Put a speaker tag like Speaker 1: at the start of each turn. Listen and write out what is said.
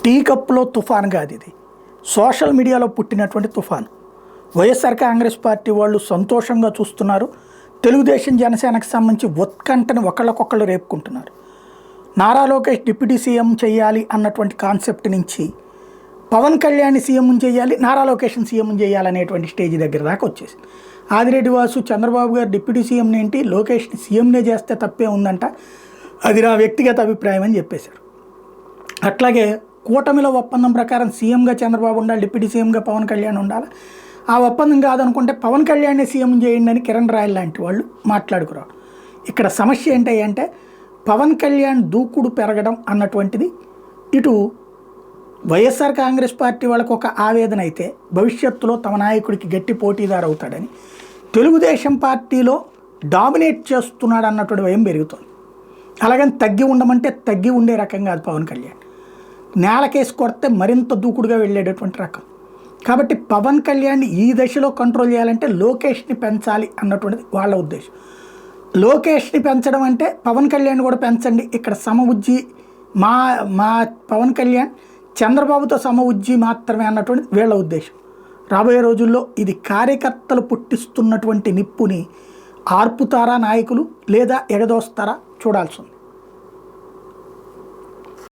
Speaker 1: Tea కప్పులో తుఫాన్ కాదు ఇది, సోషల్ మీడియాలో పుట్టినటువంటి తుఫాను. వైఎస్ఆర్ కాంగ్రెస్ పార్టీ వాళ్ళు సంతోషంగా చూస్తున్నారు. తెలుగుదేశం జనసేనకు సంబంధించి ఉత్కంఠని ఒకళ్ళకొకళ్ళు రేపుకుంటున్నారు. నారా లోకేష్ డిప్యూటీ సీఎం చేయాలి అన్నటువంటి కాన్సెప్ట్ నుంచి పవన్ కళ్యాణ్ సీఎం చేయాలి, నారా లోకేష్ సీఎం చేయాలనేటువంటి స్టేజ్ దగ్గర దాకా వచ్చేసి ఆదిరెడ్డి వాసు చంద్రబాబు గారు డిప్యూటీ సీఎంని ఏంటి, లోకేష్ని సీఎంనే చేస్తే తప్పే ఉందంట, అది నా వ్యక్తిగత అభిప్రాయం అని చెప్పేశారు. అట్లాగే కూటమిలో ఒప్పందం ప్రకారం సీఎంగా చంద్రబాబు ఉండాలి, డిప్యూటీ సీఎంగా పవన్ కళ్యాణ్ ఉండాలి. ఆ ఒప్పందం కాదనుకుంటే పవన్ కళ్యాణ్ని సీఎం చేయండి అని కిరణ్ రాయల్ లాంటి వాళ్ళు మాట్లాడుకురారు. ఇక్కడ సమస్య ఏంటంటే పవన్ కళ్యాణ్ దూకుడు పెరగడం అన్నటువంటిది ఇటు వైఎస్ఆర్ కాంగ్రెస్ పార్టీ వాళ్ళకు ఒక ఆవేదన అయితే, భవిష్యత్తులో తమ నాయకుడికి గట్టి పోటీదారు అవుతాడని తెలుగుదేశం పార్టీలో డామినేట్ చేస్తున్నాడు అన్నటువంటి భయం పెరుగుతుంది. అలాగని తగ్గి ఉండమంటే తగ్గి ఉండే రకం కాదు పవన్ కళ్యాణ్, నేలకేసి కొడితే మరింత దూకుడుగా వెళ్ళేటటువంటి రకం. కాబట్టి పవన్ కళ్యాణ్ ఈ దశలో కంట్రోల్ చేయాలంటే లోకేష్ని పెంచాలి అన్నటువంటిది వాళ్ళ ఉద్దేశం. లోకేష్ని పెంచడం అంటే పవన్ కళ్యాణ్ కూడా పెంచండి, ఇక్కడ సమఉజ్జి మా పవన్ కళ్యాణ్ చంద్రబాబుతో సమఉజ్జి మాత్రమే అన్నటువంటిది వీళ్ళ ఉద్దేశం. రాబోయే రోజుల్లో ఇది కార్యకర్తలు పుట్టిస్తున్నటువంటి నిప్పుని ఆర్పుతారా నాయకులు లేదా ఎగదోస్తారా చూడాల్సి ఉంది.